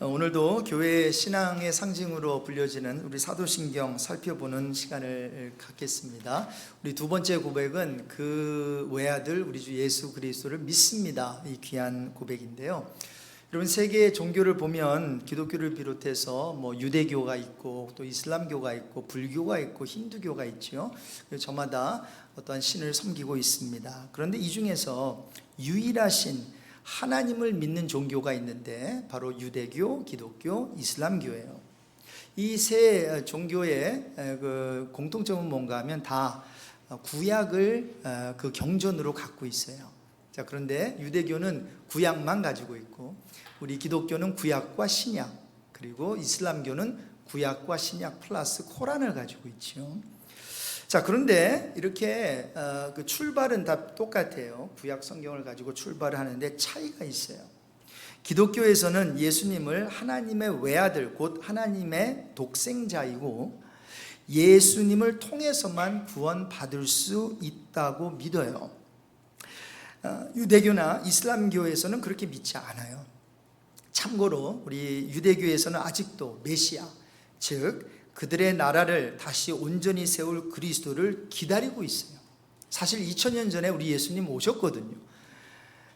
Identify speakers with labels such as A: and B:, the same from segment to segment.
A: 오늘도 교회 신앙의 상징으로 불려지는 우리 사도신경 살펴보는 시간을 갖겠습니다. 우리 두 번째 고백은 그 외아들 우리 주 예수 그리스도를 믿습니다. 이 귀한 고백인데요. 여러분, 세계의 종교를 보면 기독교를 비롯해서 유대교가 있고 또 이슬람교가 있고 불교가 있고 힌두교가 있죠. 저마다 어떠한 신을 섬기고 있습니다. 그런데 이 중에서 유일하신 하나님을 믿는 종교가 있는데 바로 유대교, 기독교, 이슬람교예요. 이 세 종교의 그 공통점은 뭔가 하면 다 구약을 그 경전으로 갖고 있어요. 자, 그런데 유대교는 구약만 가지고 있고 우리 기독교는 구약과 신약, 그리고 이슬람교는 구약과 신약 플러스 코란을 가지고 있죠. 자, 그런데 이렇게 그 출발은 다 똑같아요. 구약 성경을 가지고 출발을 하는데 차이가 있어요. 기독교에서는 예수님을 하나님의 외아들, 곧 하나님의 독생자이고 예수님을 통해서만 구원받을 수 있다고 믿어요. 유대교나 이슬람교에서는 그렇게 믿지 않아요. 참고로 우리 유대교에서는 아직도 메시아, 즉 그들의 나라를 다시 온전히 세울 그리스도를 기다리고 있어요. 사실 2000년 전에 우리 예수님 오셨거든요.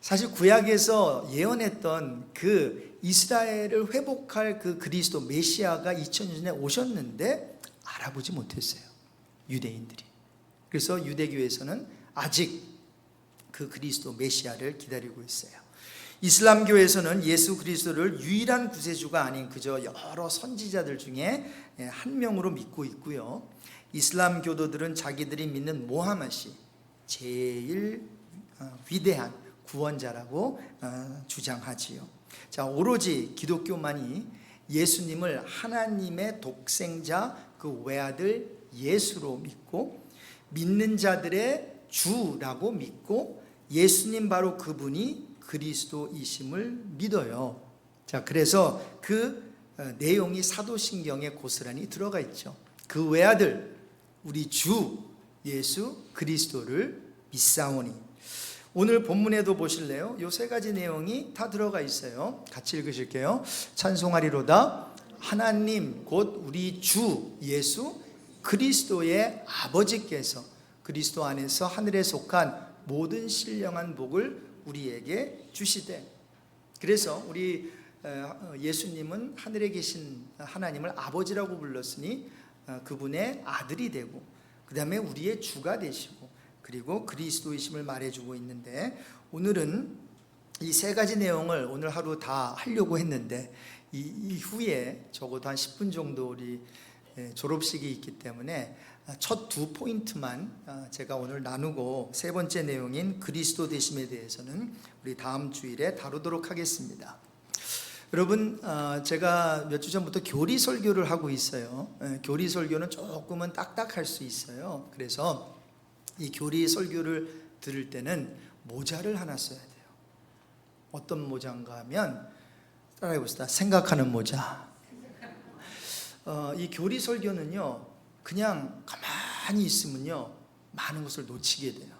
A: 사실 구약에서 예언했던 그 이스라엘을 회복할 그 그리스도 메시아가 2000년 전에 오셨는데 알아보지 못했어요, 유대인들이. 그래서 유대교에서는 아직 그 그리스도 메시아를 기다리고 있어요. 이슬람교에서는 예수 그리스도를 유일한 구세주가 아닌 그저 여러 선지자들 중에 한 명으로 믿고 있고요. 이슬람 교도들은 자기들이 믿는 모하메시 제일 위대한 구원자라고 주장하지요. 자, 오로지 기독교만이 예수님을 하나님의 독생자 그 외아들 예수로 믿고 믿는 자들의 주라고 믿고 예수님 바로 그분이 그리스도이심을 믿어요. 자, 그래서 그 내용이 사도신경에 고스란히 들어가 있죠. 그 외아들 우리 주 예수 그리스도를 믿사오니. 오늘 본문에도 보실래요? 요 세 가지 내용이 다 들어가 있어요. 같이 읽으실게요. 찬송하리로다 하나님 곧 우리 주 예수 그리스도의 아버지께서 그리스도 안에서 하늘에 속한 모든 신령한 복을 우리에게 주시되. 그래서 우리 예수님은 하늘에 계신 하나님을 아버지라고 불렀으니 그분의 아들이 되고 그 다음에 우리의 주가 되시고 그리고 그리스도이심을 말해주고 있는데, 오늘은 이 세 가지 내용을 오늘 하루 다 하려고 했는데 이후에 적어도 한 10분 정도 우리 졸업식이 있기 때문에 첫 두 포인트만 제가 오늘 나누고 세 번째 내용인 그리스도 되심에 대해서는 우리 다음 주일에 다루도록 하겠습니다. 여러분, 제가 몇 주 전부터 교리 설교를 하고 있어요. 교리 설교는 조금은 딱딱할 수 있어요. 그래서 이 교리 설교를 들을 때는 모자를 하나 써야 돼요. 어떤 모자인가 하면 따라해 봅시다. 생각하는 모자. 이 교리 설교는요, 그냥 가만히 있으면요 많은 것을 놓치게 돼요.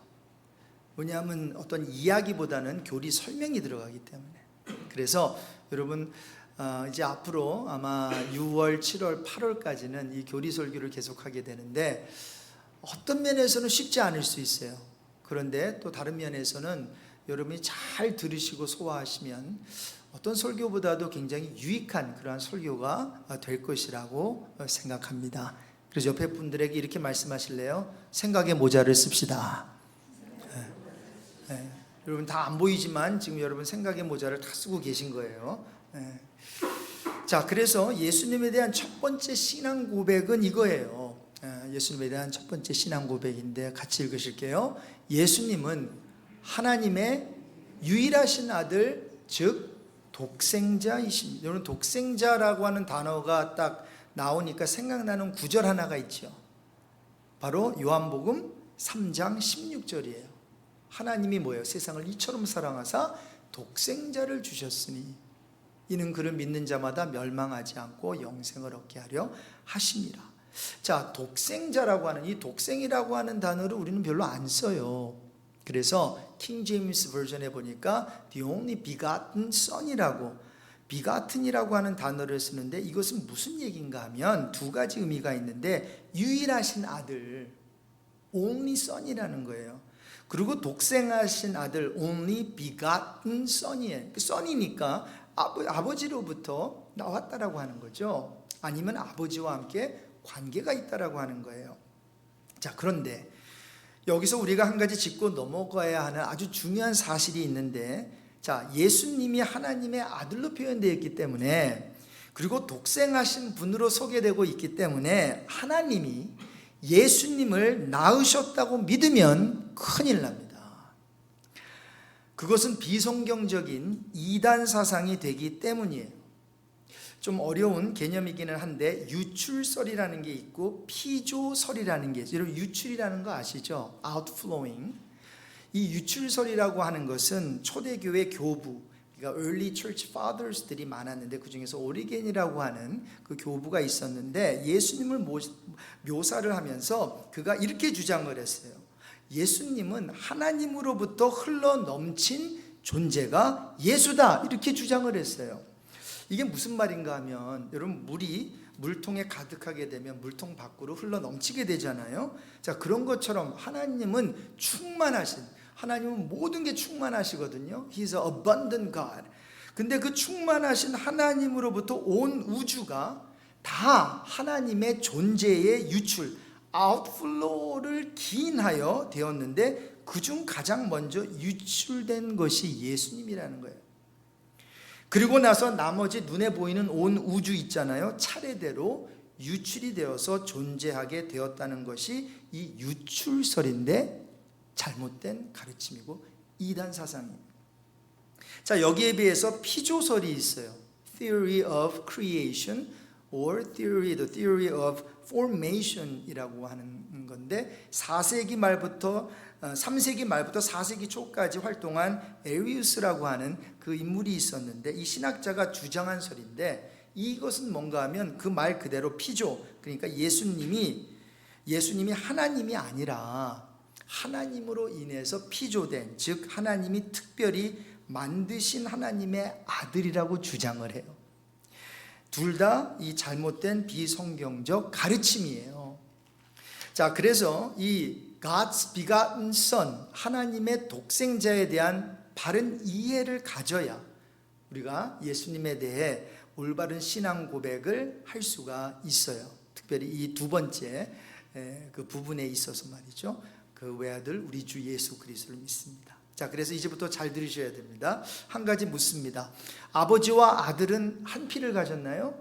A: 왜냐하면 어떤 이야기보다는 교리 설명이 들어가기 때문에. 그래서 여러분, 이제 앞으로 아마 6월, 7월, 8월까지는 이 교리 설교를 계속하게 되는데 어떤 면에서는 쉽지 않을 수 있어요. 그런데 또 다른 면에서는 여러분이 잘 들으시고 소화하시면 어떤 설교보다도 굉장히 유익한 그러한 설교가 될 것이라고 생각합니다. 그래서 옆에 분들에게 이렇게 말씀하실래요? 생각의 모자를 씁시다. 여러분 다 안 보이지만 지금 여러분 생각의 모자를 다 쓰고 계신 거예요. 자, 그래서 예수님에 대한 첫 번째 신앙 고백은 이거예요. 예수님에 대한 첫 번째 신앙 고백인데 같이 읽으실게요. 예수님은 하나님의 유일하신 아들, 즉 독생자이십니다. 여러분, 독생자라고 하는 단어가 딱 나오니까 생각나는 구절 하나가 있죠. 바로 요한복음 3장 16절이에요. 하나님이 뭐예요? 세상을 이처럼 사랑하사 독생자를 주셨으니 이는 그를 믿는 자마다 멸망하지 않고 영생을 얻게 하려 하심이라. 자, 독생자라고 하는 이 독생이라고 하는 단어를 우리는 별로 안 써요. 그래서 킹 제임스 버전에 보니까 the only begotten son이라고 begatten이라고 하는 단어를 쓰는데 이것은 무슨 얘기인가 하면 두 가지 의미가 있는데 유일하신 아들, only son이라는 거예요. 그리고 독생하신 아들, only begotten son이에요. son이니까 아버지로부터 나왔다라고 하는 거죠. 아니면 아버지와 함께 관계가 있다라고 하는 거예요. 자, 그런데 여기서 우리가 한 가지 짚고 넘어가야 하는 아주 중요한 사실이 있는데, 자, 예수님이 하나님의 아들로 표현되어 있기 때문에, 그리고 독생하신 분으로 소개되고 있기 때문에 하나님이 예수님을 낳으셨다고 믿으면 큰일 납니다. 그것은 비성경적인 이단 사상이 되기 때문이에요. 좀 어려운 개념이기는 한데 유출설이라는 게 있고 피조설이라는 게 있어요. 여러분 유출이라는 거 아시죠? outflowing. 이 유출설이라고 하는 것은 초대교회 교부, 그러니까 early church fathers들이 많았는데 그 중에서 오리겐이라고 하는 그 교부가 있었는데 예수님을 묘사를 하면서 그가 이렇게 주장을 했어요. 예수님은 하나님으로부터 흘러 넘친 존재가 예수다, 이렇게 주장을 했어요. 이게 무슨 말인가 하면, 여러분 물이 물통에 가득하게 되면 물통 밖으로 흘러 넘치게 되잖아요. 자, 그런 것처럼 하나님은 충만하신, 하나님은 모든 게 충만하시거든요. He's an abundant God. 근데 그 충만하신 하나님으로부터 온 우주가 다 하나님의 존재의 유출, outflow를 기인하여 되었는데 그중 가장 먼저 유출된 것이 예수님이라는 거예요. 그리고 나서 나머지 눈에 보이는 온 우주 있잖아요. 차례대로 유출이 되어서 존재하게 되었다는 것이 이 유출설인데 잘못된 가르침이고 이단 사상입니다. 자, 여기에 비해서 피조설이 있어요. Theory of creation or the theory of formation이라고 하는 건데 4세기 말부터 3세기 말부터 4세기 초까지 활동한 에리우스라고 하는 그 인물이 있었는데 이 신학자가 주장한 설인데 이것은 뭔가 하면 그 말 그대로 피조, 그러니까 예수님이 하나님이 아니라 하나님으로 인해서 피조된, 즉 하나님이 특별히 만드신 하나님의 아들이라고 주장을 해요. 둘 다 이 잘못된 비성경적 가르침이에요. 자, 그래서 이 God's begotten Son, 하나님의 독생자에 대한 바른 이해를 가져야 우리가 예수님에 대해 올바른 신앙 고백을 할 수가 있어요. 특별히 이 두 번째 그 부분에 있어서 말이죠. 그 외아들 우리 주 예수 그리스도를 믿습니다. 자, 그래서 이제부터 잘 들으셔야 됩니다. 한 가지 묻습니다. 아버지와 아들은 한 피를 가졌나요?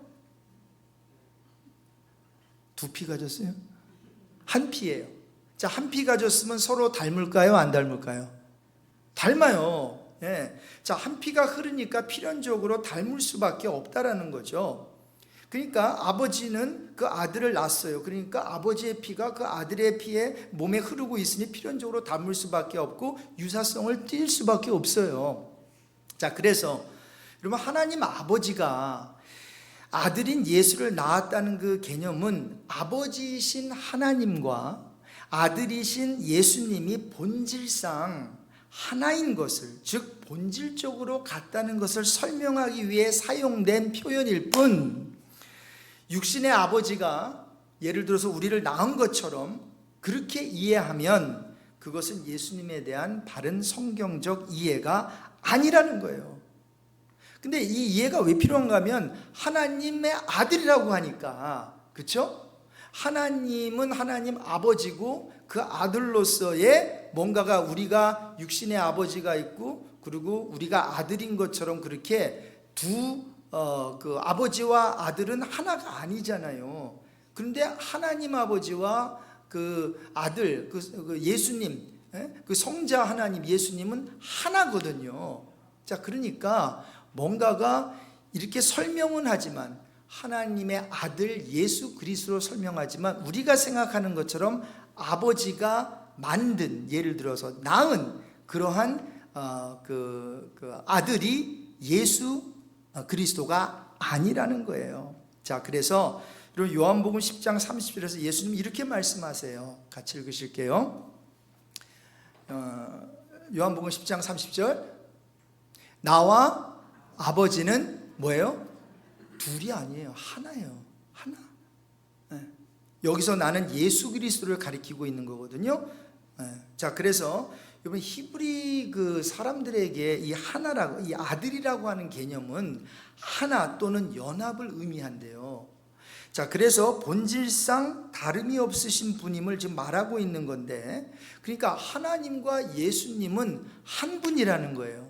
A: 두 피 가졌어요? 한 피예요. 자, 한 피 가졌으면 서로 닮을까요? 안 닮을까요? 닮아요. 예. 자, 한 피가 흐르니까 필연적으로 닮을 수밖에 없다라는 거죠. 그러니까 아버지는 그 아들을 낳았어요. 그러니까 아버지의 피가 그 아들의 피에 몸에 흐르고 있으니 필연적으로 닮을 수밖에 없고 유사성을 띌 수밖에 없어요. 자, 그래서 여러분 하나님 아버지가 아들인 예수를 낳았다는 그 개념은 아버지이신 하나님과 아들이신 예수님이 본질상 하나인 것을, 즉 본질적으로 같다는 것을 설명하기 위해 사용된 표현일 뿐, 육신의 아버지가 예를 들어서 우리를 낳은 것처럼 그렇게 이해하면 그것은 예수님에 대한 바른 성경적 이해가 아니라는 거예요. 근데 이 이해가 왜 필요한가 하면 하나님의 아들이라고 하니까, 그렇죠? 하나님은 하나님 아버지고 그 아들로서의 뭔가가, 우리가 육신의 아버지가 있고 그리고 우리가 아들인 것처럼 그렇게 그 아버지와 아들은 하나가 아니잖아요. 그런데 하나님 아버지와 그 아들, 그 예수님, 그 성자 하나님 예수님은 하나거든요. 자, 그러니까 뭔가가 이렇게 설명은 하지만 하나님의 아들 예수 그리스도로 설명하지만 우리가 생각하는 것처럼 아버지가 만든, 예를 들어서 낳은 그러한 그 아들이 예수 그리스도가 아니라는 거예요. 자, 그래서 요한복음 10장 30절에서 예수님이 이렇게 말씀하세요. 같이 읽으실게요. 요한복음 10장 30절. 나와 아버지는 뭐예요? 둘이 아니에요. 하나예요. 하나. 네. 여기서 나는 예수 그리스도를 가리키고 있는 거거든요. 네. 자, 그래서 여러분 히브리 그 사람들에게 이 하나라고, 이 아들이라고 하는 개념은 하나 또는 연합을 의미한대요. 자, 그래서 본질상 다름이 없으신 분임을 지금 말하고 있는 건데, 그러니까 하나님과 예수님은 한 분이라는 거예요.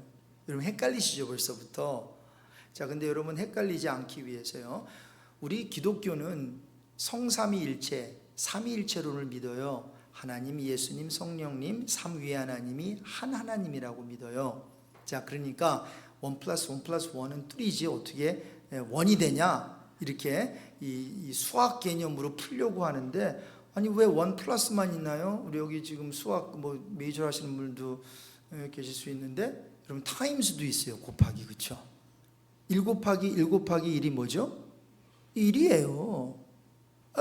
A: 여러분 헷갈리시죠, 벌써부터? 자, 근데 여러분 헷갈리지 않기 위해서요, 우리 기독교는 성삼위일체, 삼위일체론을 믿어요. 하나님, 예수님, 성령님, 삼위의 하나님이 한 하나님이라고 믿어요. 자, 그러니까 1 플러스 1 플러스 1은 3지 어떻게 1이 되냐, 이렇게 이 수학 개념으로 풀려고 하는데, 아니 왜 1 플러스만 있나요? 우리 여기 지금 수학 뭐 메이저 하시는 분들도 계실 수 있는데, 여러분 타임스도 있어요. 곱하기. 그렇죠? 1 곱하기 1 곱하기 1이 뭐죠? 1이에요.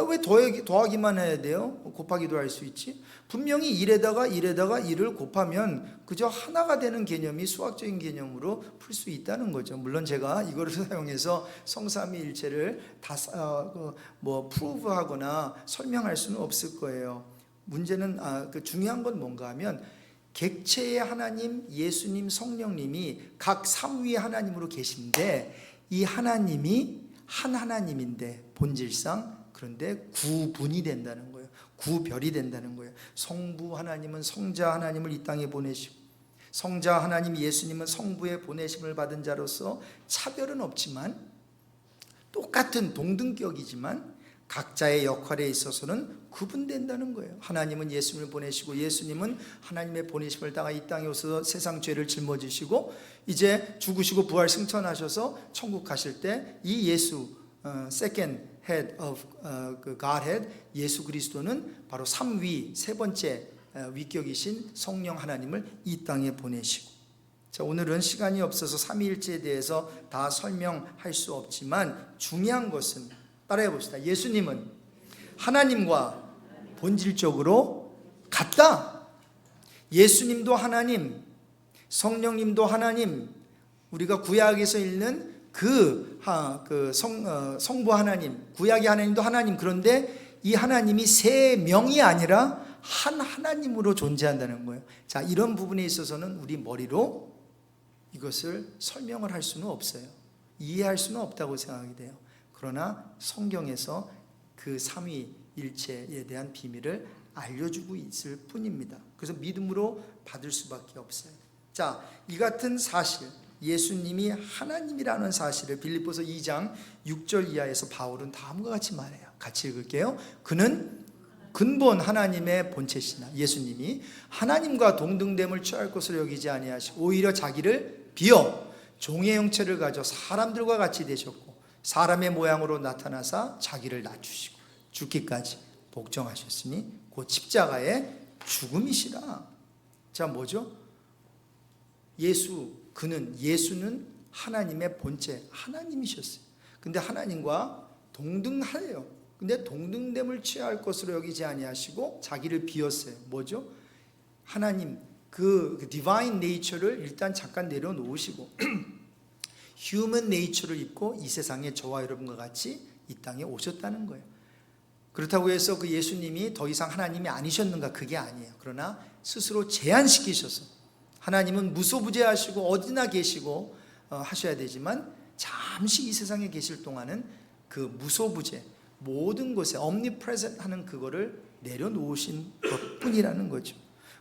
A: 왜 더하기만 해야 돼요? 곱하기도 할 수 있지. 분명히 1에다가 1을 곱하면 그저 하나가 되는 개념이 수학적인 개념으로 풀 수 있다는 거죠. 물론 제가 이거를 사용해서 성삼위일체를 다 프루브하거나 설명할 수는 없을 거예요. 문제는 중요한 건 뭔가 하면, 객체의 하나님, 예수님, 성령님이 각 삼위 하나님으로 계신데, 이 하나님이 한 하나님인데 본질상, 그런데 구분이 된다는 거예요. 구별이 된다는 거예요. 성부 하나님은 성자 하나님을 이 땅에 보내시고, 성자 하나님 예수님은 성부의 보내심을 받은 자로서 차별은 없지만 똑같은 동등격이지만 각자의 역할에 있어서는 구분된다는 거예요. 하나님은 예수님을 보내시고, 예수님은 하나님의 보내심을 당하 이 땅에 오셔서 세상 죄를 짊어지시고 이제 죽으시고 부활 승천하셔서 천국 가실 때, 이 예수 second head of Godhead, 예수 그리스도는 바로 삼위, 세 번째 위격이신 성령 하나님을 이 땅에 보내시고. 자, 오늘은 시간이 없어서 삼위일체에 대해서 다 설명할 수 없지만 중요한 것은, 따라해 봅시다. 예수님은 하나님과 본질적으로 같다. 예수님도 하나님, 성령님도 하나님, 우리가 구약에서 읽는 성부 하나님, 구약의 하나님도 하나님. 그런데 이 하나님이 세 명이 아니라 한 하나님으로 존재한다는 거예요. 자, 이런 부분에 있어서는 우리 머리로 이것을 설명을 할 수는 없어요. 이해할 수는 없다고 생각이 돼요. 그러나 성경에서 그 삼위일체에 대한 비밀을 알려주고 있을 뿐입니다. 그래서 믿음으로 받을 수밖에 없어요. 자, 이 같은 사실, 예수님이 하나님이라는 사실을 빌립보서 2장 6절 이하에서 바울은 다음과 같이 말해요. 같이 읽을게요. 그는 근본 하나님의 본체시나, 예수님이 하나님과 동등됨을 취할 것으로 여기지 아니하시고 오히려 자기를 비어 종의 형체를 가져 사람들과 같이 되셨고, 사람의 모양으로 나타나사 자기를 낮추시고 죽기까지 복종하셨으니 곧 십자가의 죽음이시라. 자, 뭐죠? 예수는 하나님의 본체, 하나님이셨어요. 근데 하나님과 동등하래요. 근데 동등됨을 취할 것으로 여기지 아니하시고 자기를 비웠어요. 뭐죠? 하나님 그 디바인 네이처를 일단 잠깐 내려놓으시고 휴먼 네이처를 입고 이 세상에 저와 여러분과 같이 이 땅에 오셨다는 거예요. 그렇다고 해서 그 예수님이 더 이상 하나님이 아니셨는가? 그게 아니에요. 그러나 스스로 제한시키셔서, 하나님은 무소부재하시고 어디나 계시고 하셔야 되지만 잠시 이 세상에 계실 동안은 그 무소부재, 모든 곳에 omnipresent 하는 그거를 내려놓으신 것뿐이라는 거죠.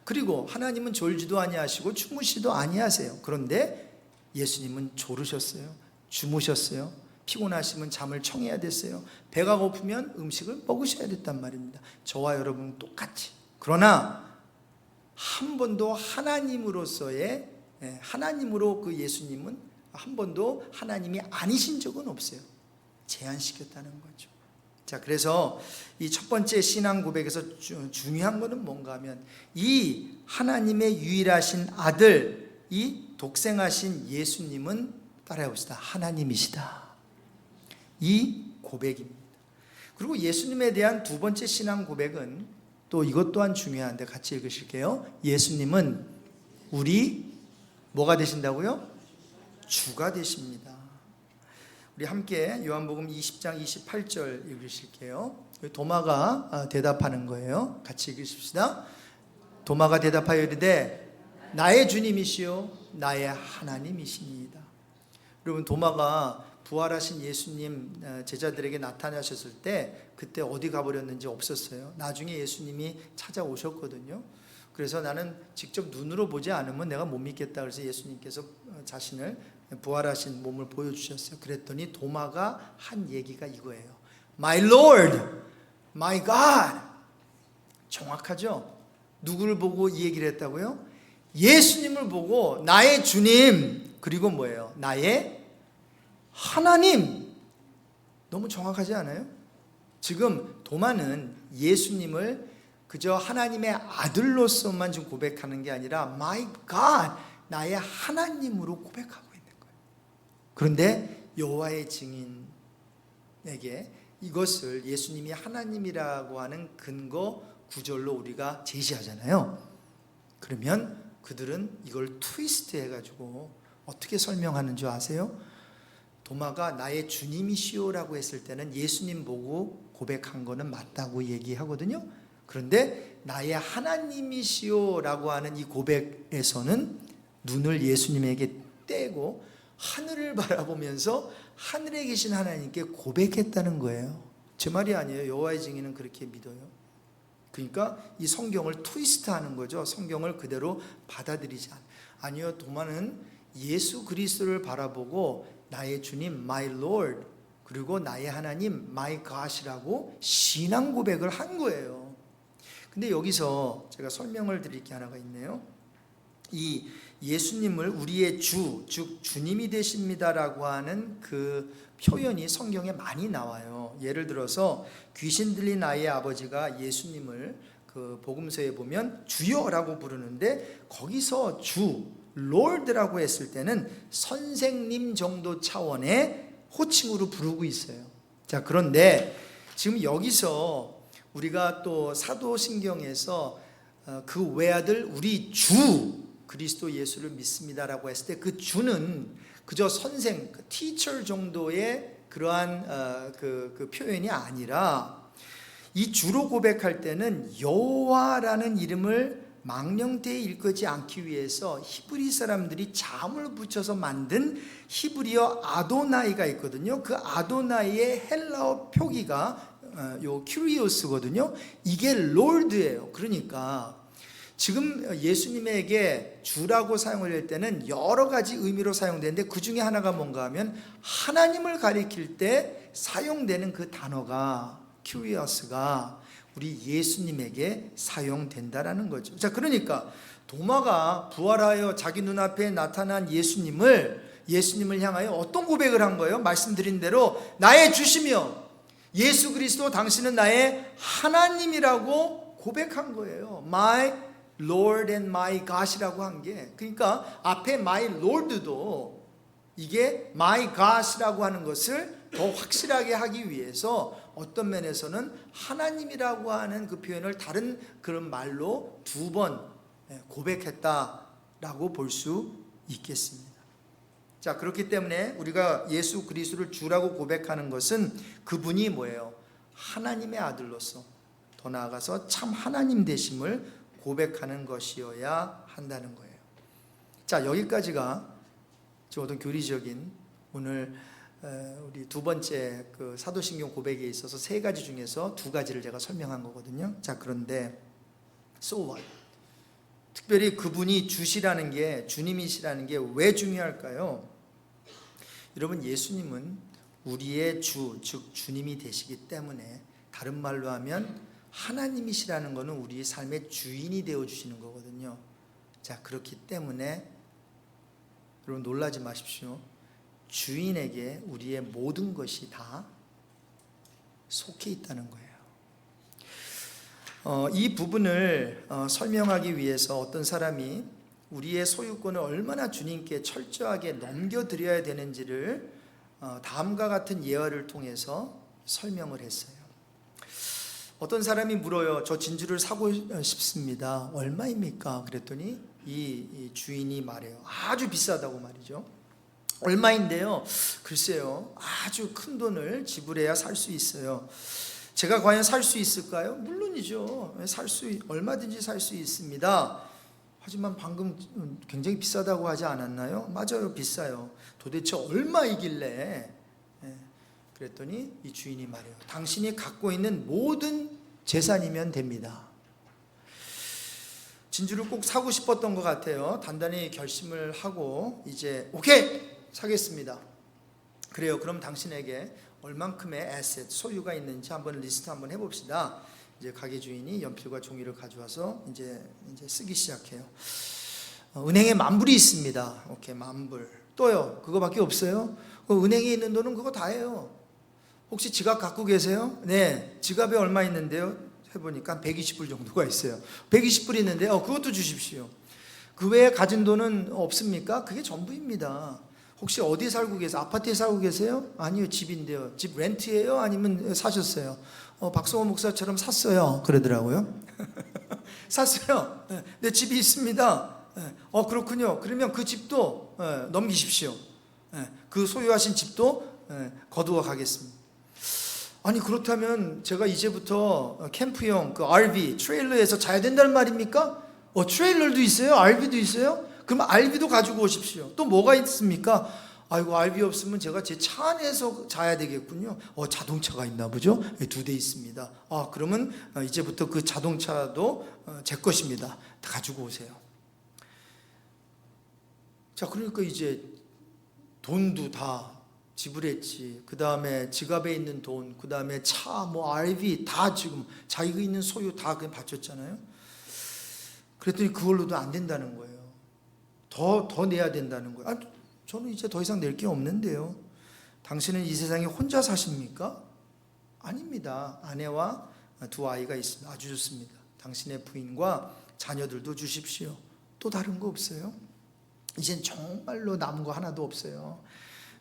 A: 그리고 하나님은 졸지도 아니하시고 주무시도 아니하세요. 그런데 예수님은 졸으셨어요. 주무셨어요. 피곤하시면 잠을 청해야 됐어요. 배가 고프면 음식을 먹으셔야 됐단 말입니다. 저와 여러분 똑같이. 그러나 한 번도 하나님으로서의, 하나님으로 그 예수님은 한 번도 하나님이 아니신 적은 없어요. 제한시켰다는 거죠. 자, 그래서 이 첫 번째 신앙 고백에서 중요한 것은 뭔가 하면, 이 하나님의 유일하신 아들, 이 독생하신 예수님은, 따라해 봅시다, 하나님이시다. 이 고백입니다. 그리고 예수님에 대한 두 번째 신앙 고백은 또 이것 또한 중요한데 같이 읽으실게요. 예수님은 우리 뭐가 되신다고요? 주가 되십니다. 우리 함께 요한복음 20장 28절 읽으실게요. 도마가 대답하는 거예요. 같이 읽으십시다. 도마가 대답하여 이르되 나의 주님이시요 나의 하나님이시니이다. 여러분, 도마가 부활하신 예수님 제자들에게 나타나셨을 때 그때 어디 가버렸는지 없었어요. 나중에 예수님이 찾아오셨거든요. 그래서 나는 직접 눈으로 보지 않으면 내가 못 믿겠다. 그래서 예수님께서 자신을 부활하신 몸을 보여주셨어요. 그랬더니 도마가 한 얘기가 이거예요. My Lord, My God. 정확하죠? 누구를 보고 이 얘기를 했다고요? 예수님을 보고 나의 주님, 그리고 뭐예요? 나의 하나님. 너무 정확하지 않아요? 지금 도마는 예수님을 그저 하나님의 아들로서만 지금 고백하는 게 아니라 My God, 나의 하나님으로 고백하고 있는 거예요. 그런데 여호와의 증인에게 이것을 예수님이 하나님이라고 하는 근거 구절로 우리가 제시하잖아요. 그러면 그들은 이걸 트위스트 해가지고 어떻게 설명하는 줄 아세요? 도마가 나의 주님이시오라고 했을 때는 예수님 보고 고백한 거는 맞다고 얘기하거든요. 그런데 나의 하나님이시오라고 하는 이 고백에서는 눈을 예수님에게 떼고 하늘을 바라보면서 하늘에 계신 하나님께 고백했다는 거예요. 제 말이 아니에요. 여호와의 증인은 그렇게 믿어요. 그러니까 이 성경을 트위스트하는 거죠. 성경을 그대로 받아들이지 않아요. 아니요, 도마는 예수 그리스도를 바라보고 나의 주님 My Lord 그리고 나의 하나님 My God이라고 신앙 고백을 한 거예요. 근데 여기서 제가 설명을 드릴 게 하나가 있네요. 이 예수님을 우리의 주, 즉 주님이 되십니다라고 하는 그 표현이 성경에 많이 나와요. 예를 들어서 귀신 들린 아이의 아버지가 예수님을 그 복음서에 보면 주여라고 부르는데 거기서 주, 롤드라고 했을 때는 선생님 정도 차원의 호칭으로 부르고 있어요. 자, 그런데 지금 여기서 우리가 또 사도신경에서 그 외아들 우리 주 그리스도 예수를 믿습니다라고 했을 때 그 주는 그저 선생, teacher 정도의 그러한 그 표현이 아니라 이 주로 고백할 때는 여호와라는 이름을 망령되이 일컫지 않기 위해서 히브리 사람들이 자음을 붙여서 만든 히브리어 아도나이가 있거든요. 그 아도나이의 헬라어 표기가 요 큐리오스거든요. 이게 롤드예요. 그러니까 지금 예수님에게 주라고 사용을 할 때는 여러 가지 의미로 사용되는데 그 중에 하나가 뭔가 하면 하나님을 가리킬 때 사용되는 그 단어가 큐리오스가 우리 예수님에게 사용된다라는 거죠. 자, 그러니까 도마가 부활하여 자기 눈앞에 나타난 예수님을 향하여 어떤 고백을 한 거예요? 말씀드린 대로 나의 주시며 예수 그리스도 당신은 나의 하나님이라고 고백한 거예요. My Lord and my God이라고 한 게, 그러니까 앞에 my Lord도 이게 my God이라고 하는 것을 더 확실하게 하기 위해서 어떤 면에서는 하나님이라고 하는 그 표현을 다른 그런 말로 두 번 고백했다라고 볼 수 있겠습니다. 자, 그렇기 때문에 우리가 예수 그리스도를 주라고 고백하는 것은 그분이 뭐예요? 하나님의 아들로서 더 나아가서 참 하나님 되심을 고백하는 것이어야 한다는 거예요. 자, 여기까지가 좀 어떤 교리적인 오늘 우리 두 번째 그 사도신경 고백에 있어서 세 가지 중에서 두 가지를 제가 설명한 거거든요. 자, 그런데 so what? 특별히 그분이 주시라는 게, 주님이시라는 게 왜 중요할까요? 여러분, 예수님은 우리의 주, 즉 주님이 되시기 때문에, 다른 말로 하면 하나님이시라는 것은 우리의 삶의 주인이 되어주시는 거거든요. 자, 그렇기 때문에 여러분 놀라지 마십시오. 주인에게 우리의 모든 것이 다 속해 있다는 거예요. 이 부분을 설명하기 위해서 어떤 사람이 우리의 소유권을 얼마나 주님께 철저하게 넘겨드려야 되는지를 다음과 같은 예화를 통해서 설명을 했어요. 어떤 사람이 물어요. 저 진주를 사고 싶습니다. 얼마입니까? 그랬더니 이 주인이 말해요. 아주 비싸다고 말이죠. 얼마인데요? 글쎄요, 아주 큰 돈을 지불해야 살 수 있어요. 제가 과연 살 수 있을까요? 물론이죠. 얼마든지 살 수 있습니다. 하지만 방금 굉장히 비싸다고 하지 않았나요? 맞아요, 비싸요. 도대체 얼마이길래? 그랬더니 이 주인이 말해요. 당신이 갖고 있는 모든 재산이면 됩니다. 진주를 꼭 사고 싶었던 것 같아요. 단단히 결심을 하고 이제 오케이! 사겠습니다. 그래요. 그럼 당신에게 얼만큼의 에셋, 소유가 있는지 한번 리스트 한번 해봅시다. 이제 가게 주인이 연필과 종이를 가져와서 이제 쓰기 시작해요. 은행에 10,000불이 있습니다. 오케이, 10,000불. 또요. 그거밖에 없어요? 은행에 있는 돈은 그거 다예요. 혹시 지갑 갖고 계세요? 네, 지갑에 얼마 있는데요? 해보니까 120불 정도가 있어요. 120불 있는데 그것도 주십시오. 그 외에 가진 돈은 없습니까? 그게 전부입니다. 혹시 어디 살고 계세요? 아파트에 살고 계세요? 아니요, 집인데요. 집 렌트예요? 아니면 사셨어요? 박성호 목사처럼 샀어요. 그러더라고요. 샀어요. 네, 집이 있습니다. 그렇군요. 그러면 그 집도 넘기십시오. 그 소유하신 집도 거두어 가겠습니다. 아니, 그렇다면 제가 이제부터 캠프용 그 RV 트레일러에서 자야 된다는 말입니까? 트레일러도 있어요? RV도 있어요? 그럼 RV도 가지고 오십시오. 또 뭐가 있습니까? 아이고, RV 없으면 제가 제 차 안에서 자야 되겠군요. 자동차가 있나 보죠? 2대 있습니다. 그러면 이제부터 그 자동차도 제 것입니다. 다 가지고 오세요. 자, 그러니까 이제 돈도 다 지불했지. 그 다음에 지갑에 있는 돈, 그 다음에 차, RV 다 지금 자기가 있는 소유 다 그냥 바쳤잖아요. 그랬더니 그걸로도 안 된다는 거예요. 더 내야 된다는 거예요. 저는 이제 더 이상 낼 게 없는데요. 당신은 이 세상에 혼자 사십니까? 아닙니다. 아내와 2 아이가 있습니다. 아주 좋습니다. 당신의 부인과 자녀들도 주십시오. 또 다른 거 없어요? 이젠 정말로 남은 거 하나도 없어요.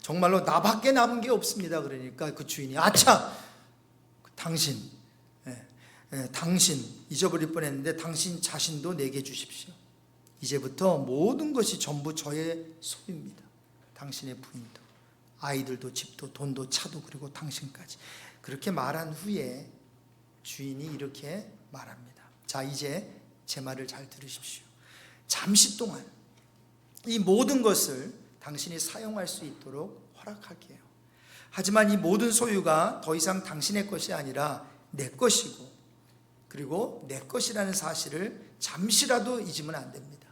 A: 정말로 나밖에 남은 게 없습니다. 그러니까 그 주인이 아차! 당신 잊어버릴 뻔했는데 당신 자신도 내게 주십시오. 이제부터 모든 것이 전부 저의 소유입니다. 당신의 부인도, 아이들도, 집도, 돈도, 차도, 그리고 당신까지. 그렇게 말한 후에 주인이 이렇게 말합니다. 자, 이제 제 말을 잘 들으십시오. 잠시 동안 이 모든 것을 당신이 사용할 수 있도록 허락할게요. 하지만 이 모든 소유가 더 이상 당신의 것이 아니라 내 것이고, 그리고 내 것이라는 사실을 잠시라도 잊으면 안 됩니다.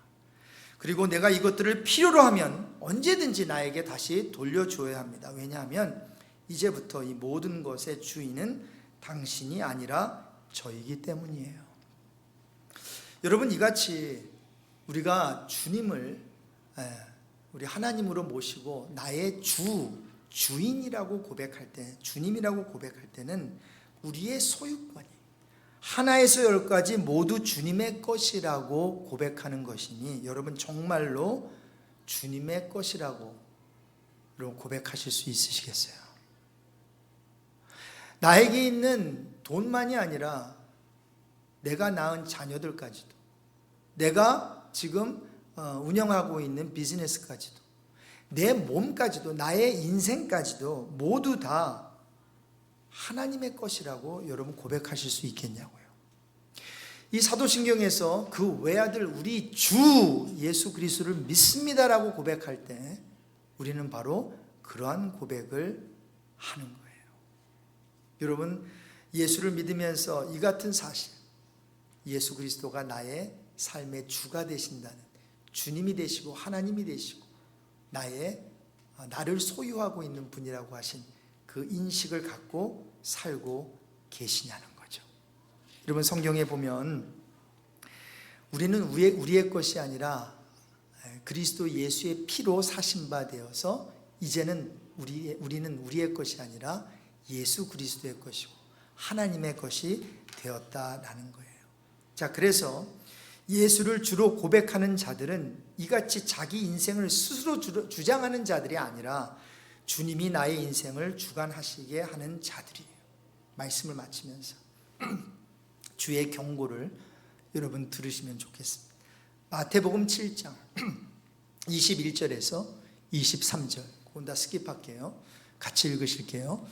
A: 그리고 내가 이것들을 필요로 하면 언제든지 나에게 다시 돌려줘야 합니다. 왜냐하면 이제부터 이 모든 것의 주인은 당신이 아니라 저이기 때문이에요. 여러분, 이같이 우리가 주님을 우리 하나님으로 모시고 나의 주인이라고 고백할 때, 주님이라고 고백할 때는 우리의 소유권이 하나에서 10까지 모두 주님의 것이라고 고백하는 것이니, 여러분 정말로 주님의 것이라고 고백하실 수 있으시겠어요? 나에게 있는 돈만이 아니라 내가 낳은 자녀들까지도, 내가 지금 운영하고 있는 비즈니스까지도, 내 몸까지도, 나의 인생까지도 모두 다 하나님의 것이라고 여러분 고백하실 수 있겠냐고요. 이 사도신경에서 그 외아들 우리 주 예수 그리스도를 믿습니다라고 고백할 때 우리는 바로 그러한 고백을 하는 거예요. 여러분, 예수를 믿으면서 이 같은 사실, 예수 그리스도가 나의 삶의 주가 되신다는, 주님이 되시고 하나님이 되시고 나를 소유하고 있는 분이라고 하신 그 인식을 갖고 살고 계시냐는 거죠. 여러분, 성경에 보면 우리는 우리의 것이 아니라 그리스도 예수의 피로 사신 바 되어서 이제는 우리는 우리의 것이 아니라 예수 그리스도의 것이고 하나님의 것이 되었다라는 거예요. 자, 그래서 예수를 주로 고백하는 자들은 이같이 자기 인생을 스스로 주장하는 자들이 아니라 주님이 나의 인생을 주관하시게 하는 자들이에요. 말씀을 마치면서 주의 경고를 여러분 들으시면 좋겠습니다. 마태복음 7장 21절에서 23절. 그건 다 스킵할게요. 같이 읽으실게요.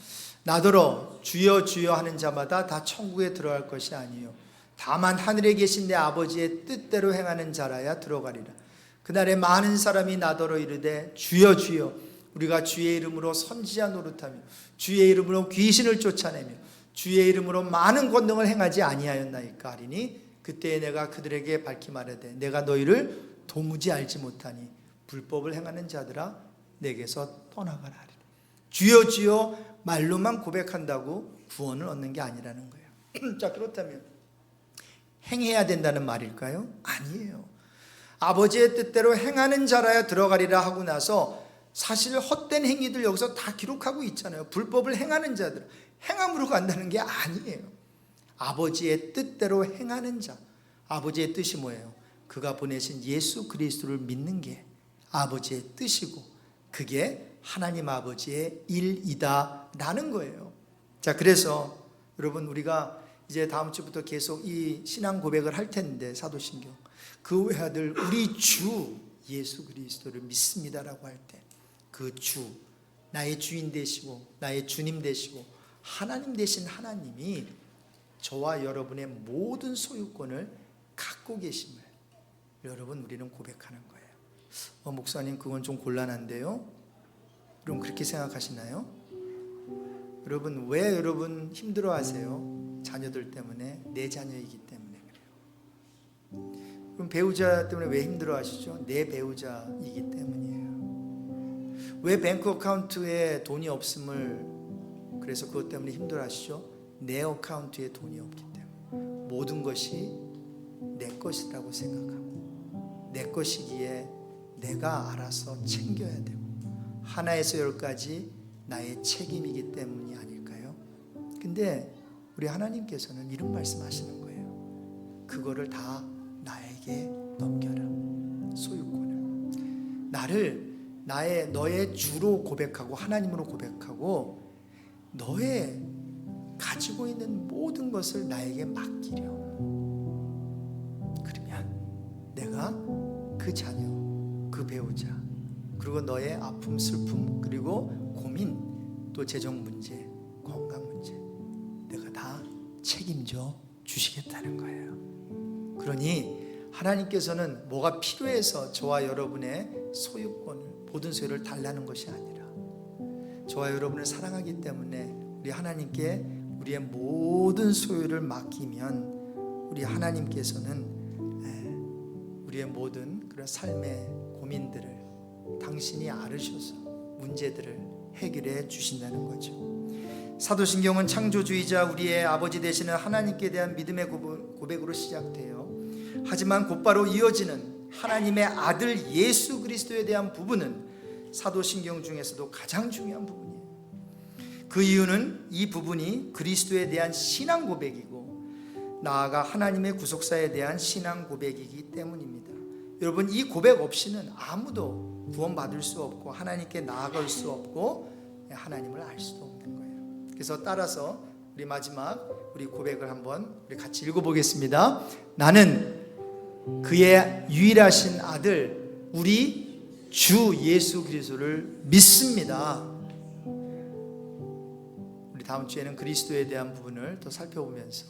A: 나더러 주여 주여 하는 자마다 다 천국에 들어갈 것이 아니요 다만 하늘에 계신 내 아버지의 뜻대로 행하는 자라야 들어가리라. 그날에 많은 사람이 나더러 이르되 주여 주여 우리가 주의 이름으로 선지자 노릇하며 주의 이름으로 귀신을 쫓아내며 주의 이름으로 많은 권능을 행하지 아니하였나이까 하리니 그때에 내가 그들에게 밝히 말하되 내가 너희를 도무지 알지 못하니 불법을 행하는 자들아 내게서 떠나가라 하리라. 주여 주여 말로만 고백한다고 구원을 얻는 게 아니라는 거예요. 자, 그렇다면 행해야 된다는 말일까요? 아니에요. 아버지의 뜻대로 행하는 자라야 들어가리라 하고 나서 사실 헛된 행위들 여기서 다 기록하고 있잖아요. 불법을 행하는 자들, 행함으로 간다는 게 아니에요. 아버지의 뜻대로 행하는 자, 아버지의 뜻이 뭐예요? 그가 보내신 예수 그리스도를 믿는 게 아버지의 뜻이고 그게 하나님 아버지의 일이다 라는 거예요. 자, 그래서 여러분 우리가 이제 다음 주부터 계속 이 신앙 고백을 할 텐데 사도신경 그 외아들 우리 주 예수 그리스도를 믿습니다라고 할 때 그 주, 나의 주인 되시고 나의 주님 되시고 하나님 되신 하나님이 저와 여러분의 모든 소유권을 갖고 계심을 여러분 우리는 고백하는 거예요. 목사님 그건 좀 곤란한데요? 그럼 그렇게 생각하시나요? 여러분 왜 여러분 힘들어하세요? 자녀들 때문에, 내 자녀이기 때문에 그래요. 그럼 배우자 때문에 왜 힘들어하시죠? 내 배우자이기 때문이에요. 왜 뱅크 어카운트에 돈이 없음을 그래서 그것 때문에 힘들어하시죠? 내 어카운트에 돈이 없기 때문에 모든 것이 내 것이라고 생각하고 내 것이기에 내가 알아서 챙겨야 되고 하나에서 열까지 나의 책임이기 때문이 아닐까요? 근데 우리 하나님께서는 이런 말씀하시는 거예요. 그거를 다 나에게 넘겨라. 소유권을 나를 너의 주로 고백하고 하나님으로 고백하고 너의 가지고 있는 모든 것을 나에게 맡기려. 그러면 내가 그 자녀, 그 배우자, 그리고 너의 아픔, 슬픔, 그리고 고민, 또 재정 문제, 건강 문제 내가 다 책임져 주시겠다는 거예요. 그러니 하나님께서는 뭐가 필요해서 저와 여러분의 소유권을, 모든 소유를 달라는 것이 아니라 저와 여러분을 사랑하기 때문에 우리 하나님께 우리의 모든 소유를 맡기면 우리 하나님께서는 우리의 모든 그런 삶의 고민들을 당신이 알으셔서 문제들을 해결해 주신다는 거죠. 사도신경은 창조주의자 우리의 아버지 되시는 하나님께 대한 믿음의 고백으로 시작돼요. 하지만 곧바로 이어지는 하나님의 아들 예수 그리스도에 대한 부분은 사도신경 중에서도 가장 중요한 부분이에요. 그 이유는 이 부분이 그리스도에 대한 신앙 고백이고 나아가 하나님의 구속사에 대한 신앙 고백이기 때문입니다. 여러분 이 고백 없이는 아무도 구원받을 수 없고 하나님께 나아갈 수 없고 하나님을 알 수도 없는 거예요. 그래서 따라서 우리 마지막 우리 고백을 한번 우리 같이 읽어보겠습니다. 나는 그의 유일하신 아들 우리 주 예수 그리스도를 믿습니다. 우리 다음 주에는 그리스도에 대한 부분을 또 살펴보면서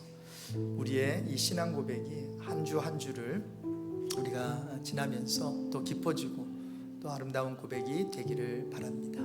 A: 우리의 이 신앙 고백이 한 주 한 주를 우리가 지나면서 또 깊어지고 또 아름다운 고백이 되기를 바랍니다.